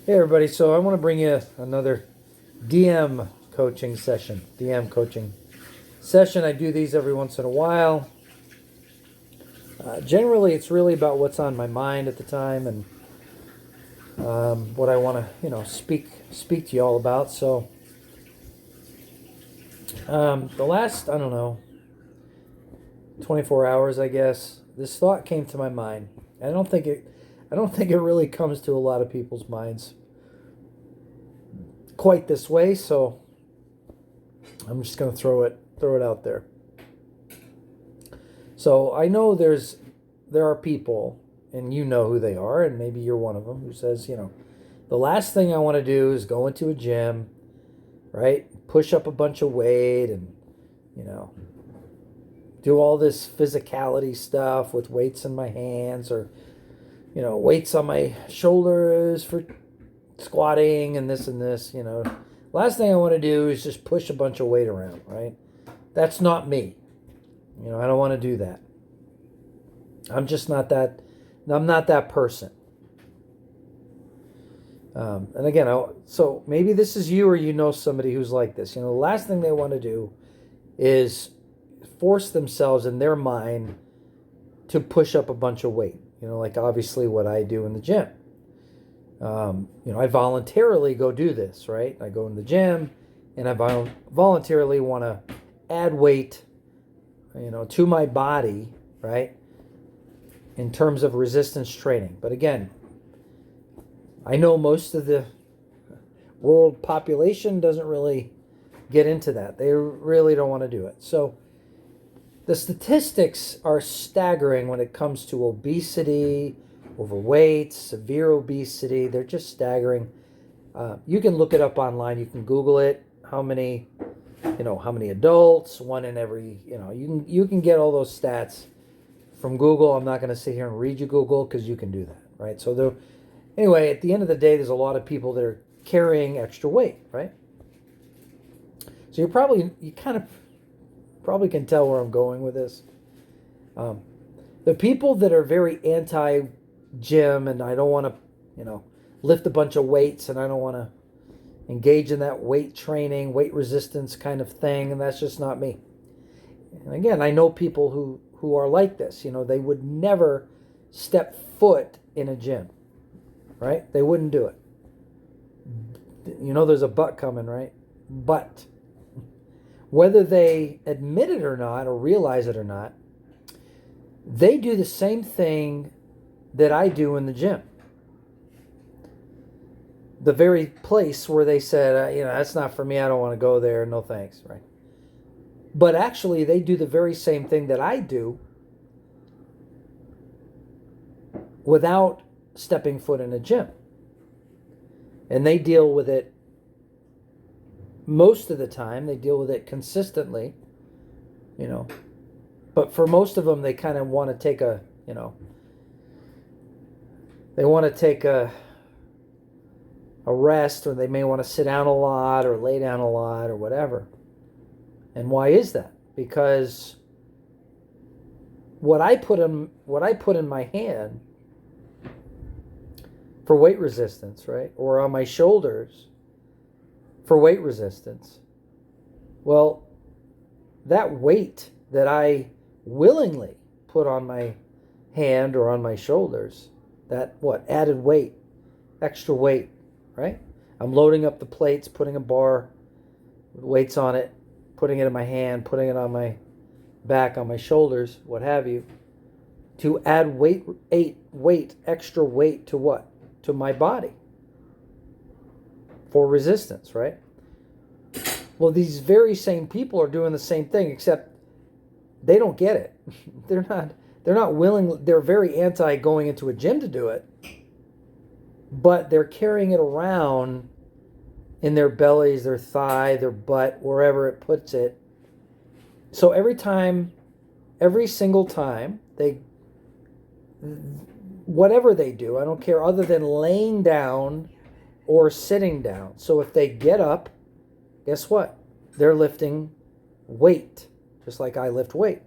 Hey everybody, so I want to bring you another DM coaching session. DM coaching session. I do these every once in a while. Generally, it's really about what's on my mind at the time and what I want to, speak to you all about. So, the last, I don't know, 24 hours, I guess, this thought came to my mind. I don't think it really comes to a lot of people's minds quite this way. So I'm just gonna throw it out there. So I know there are people, and you know who they are, and maybe you're one of them who says, the last thing I want to do is go into a gym, right? Push up a bunch of weight and you know do all this physicality stuff with weights in my hands or weights on my shoulders for squatting and this and this. Last thing I want to do is just push a bunch of weight around, right? That's not me. I don't want to do that. I'm just not that. I'm not that person. And again, so maybe this is you or somebody who's like this. The last thing they want to do is force themselves in their mind to push up a bunch of weight. Like obviously what I do in the gym. I voluntarily go do this, right? I go in the gym and I voluntarily want to add weight, to my body, right? In terms of resistance training. But again, I know most of the world population doesn't really get into that. They really don't want to do it. So the statistics are staggering when it comes to obesity, overweight, severe obesity. They're just staggering. You can look it up online. You can Google it. How many adults, one in every, you can get all those stats from Google. I'm not going to sit here and read you Google because you can do that, right? So anyway, at the end of the day, there's a lot of people that are carrying extra weight, right? So you kind of probably can tell where I'm going with this. The people that are very anti-gym and I don't want to, lift a bunch of weights and I don't want to engage in that weight training, weight resistance kind of thing, and that's just not me. And again, I know people who are like this. They would never step foot in a gym, right? They wouldn't do it. There's a but coming, right? But whether they admit it or not or realize it or not, they do the same thing that I do in the gym. The very place where they said, that's not for me. I don't want to go there. No thanks, right? But actually, they do the very same thing that I do without stepping foot in a gym. And they deal with it most of the time. They deal with it consistently, But for most of them, they kind of want to take they want to take a rest, or they may want to sit down a lot or lay down a lot or whatever. And why is that? Because what I put in my hand for weight resistance, right? Or on my shoulders for weight resistance. Well, that weight that I willingly put on my hand or on my shoulders, that added weight, extra weight, right? I'm loading up the plates, putting a bar with weights on it, putting it in my hand, putting it on my back, on my shoulders, what have you, to add extra weight to what? To my body for resistance, right? Well, these very same people are doing the same thing, except they don't get it. They're not willing. They're very anti going into a gym to do it, but they're carrying it around in their bellies, their thigh, their butt, wherever it puts it. So every single time whatever they do, I don't care, other than laying down or sitting down. So if they get up, guess what? They're lifting weight, just like I lift weight.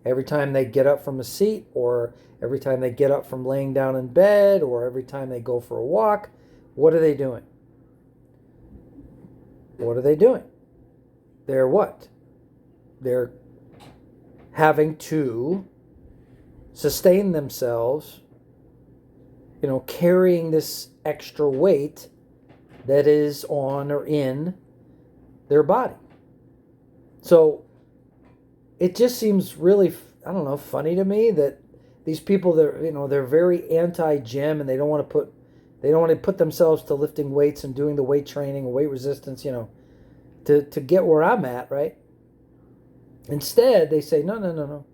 Every time they get up from a seat, or every time they get up from laying down in bed, or every time they go for a walk, What are they doing? What are they doing? They're what? They're having to sustain themselves, carrying this extra weight that is on or in their body. So it just seems really, I don't know, funny to me that these people that, they're very anti-gym and they don't want to put themselves to lifting weights and doing the weight training and weight resistance, to get where I'm at, right? Instead, they say, no.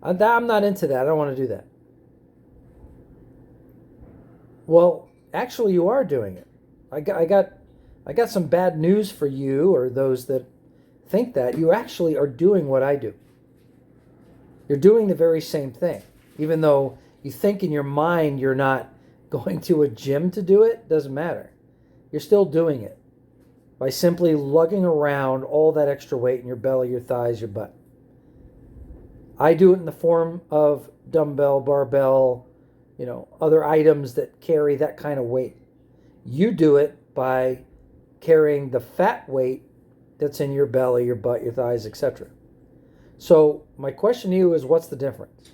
I'm not into that. I don't want to do that. Well, actually, you are doing it. I got some bad news for you, or those that think that. You actually are doing what I do. You're doing the very same thing. Even though you think in your mind you're not going to a gym to do it, doesn't matter. You're still doing it by simply lugging around all that extra weight in your belly, your thighs, your butt. I do it in the form of dumbbell, barbell, other items that carry that kind of weight. You do it by carrying the fat weight that's in your belly, your butt, your thighs, etc. So my question to you is, what's the difference?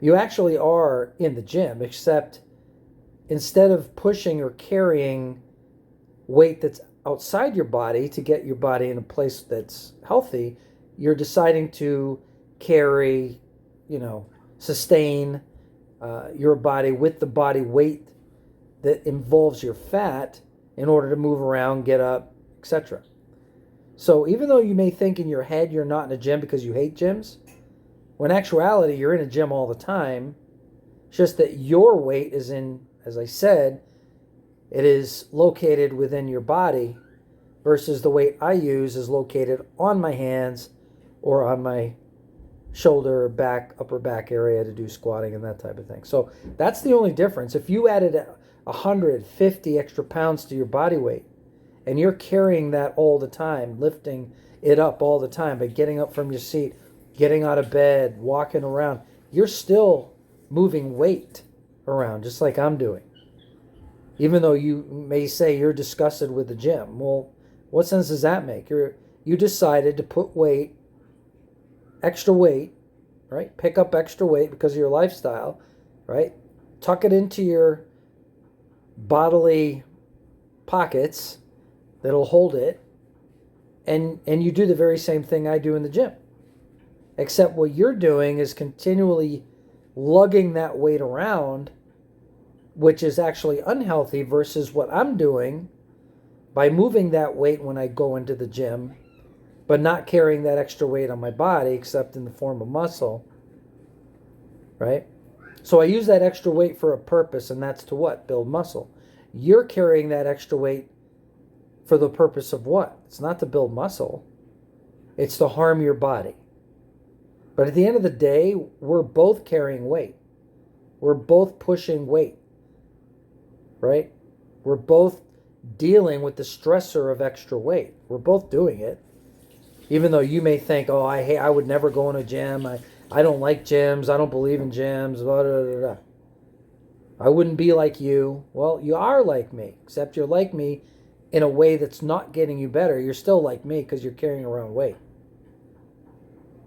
You actually are in the gym, except instead of pushing or carrying weight that's outside your body to get your body in a place that's healthy, you're deciding to carry, sustain your body with the body weight that involves your fat in order to move around, get up, etc. So even though you may think in your head you're not in a gym because you hate gyms, when in actuality you're in a gym all the time, it's just that your weight is in, as I said, it is located within your body versus the weight I use is located on my hands or on my shoulder, back, upper back area to do squatting and that type of thing. So that's the only difference. If you added 150 extra pounds to your body weight and you're carrying that all the time, lifting it up all the time by getting up from your seat, getting out of bed, walking around, you're still moving weight around just like I'm doing. Even though you may say you're disgusted with the gym. Well, what sense does that make? You decided to put extra weight, right? Pick up extra weight because of your lifestyle, right? Tuck it into your bodily pockets that'll hold it, and you do the very same thing I do in the gym. Except what you're doing is continually lugging that weight around, which is actually unhealthy, versus what I'm doing by moving that weight when I go into the gym, but not carrying that extra weight on my body except in the form of muscle, right? So I use that extra weight for a purpose, and that's to what? Build muscle. You're carrying that extra weight for the purpose of what? It's not to build muscle. It's to harm your body. But at the end of the day, we're both carrying weight. We're both pushing weight, right? We're both dealing with the stressor of extra weight. We're both doing it. Even though you may think, oh, I would never go in a gym. I don't like gyms. I don't believe in gyms. Blah, blah, blah, blah. I wouldn't be like you. Well, you are like me, except you're like me in a way that's not getting you better. You're still like me because you're carrying around weight.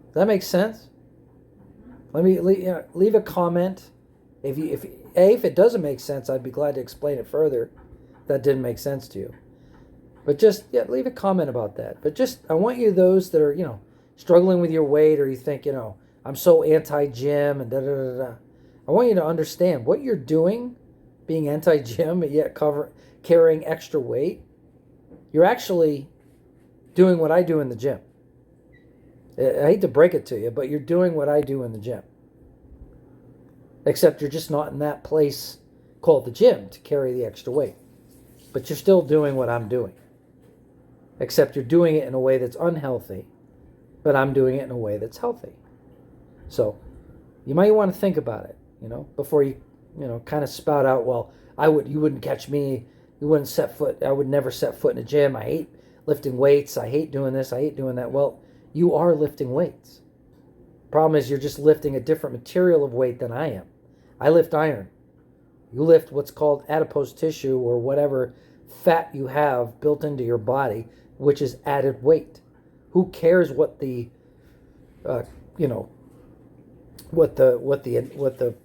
Does that make sense? Let me leave a comment. If it doesn't make sense, I'd be glad to explain it further. If that didn't make sense to you. But just leave a comment about that. But just I want you, those that are struggling with your weight, or you think I'm so anti-gym and da da da da. I want you to understand what you're doing, being anti-gym and yet carrying extra weight. You're actually doing what I do in the gym. I hate to break it to you, but you're doing what I do in the gym. Except you're just not in that place called the gym to carry the extra weight. But you're still doing what I'm doing. Except you're doing it in a way that's unhealthy, but I'm doing it in a way that's healthy. So you might want to think about it, before you, kind of spout out, well, you wouldn't catch me, I would never set foot in a gym. I hate lifting weights. I hate doing this. I hate doing that. Well, you are lifting weights. Problem is you're just lifting a different material of weight than I am. I lift iron. You lift what's called adipose tissue or whatever fat you have built into your body, which is added weight. Who cares what the, you know, what the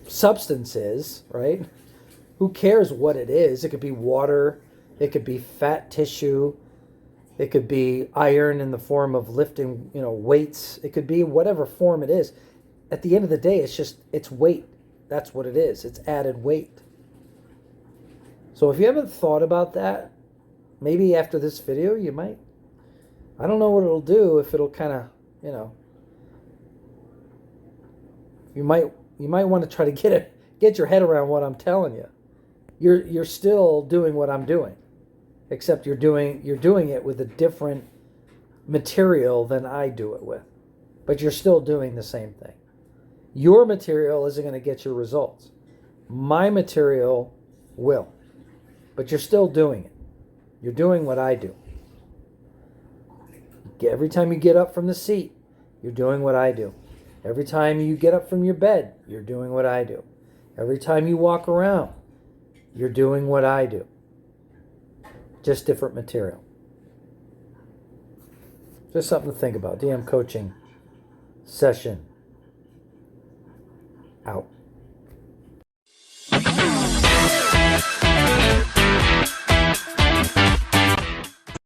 substance is, right? Who cares what it is? It could be water, it could be fat tissue, it could be iron in the form of lifting, weights. It could be whatever form it is. At the end of the day, it's weight. That's what it is. It's added weight. So if you haven't thought about that, maybe after this video you might. I don't know what it'll do, if it'll kind of, you might want to try to get your head around what I'm telling you. You're still doing what I'm doing, except you're doing it with a different material than I do it with. But you're still doing the same thing. Your material isn't going to get your results. My material will. But you're still doing it. You're doing what I do. Every time you get up from the seat, you're doing what I do. Every time you get up from your bed, you're doing what I do. Every time you walk around, you're doing what I do. Just different material. Just something to think about. DM coaching session out.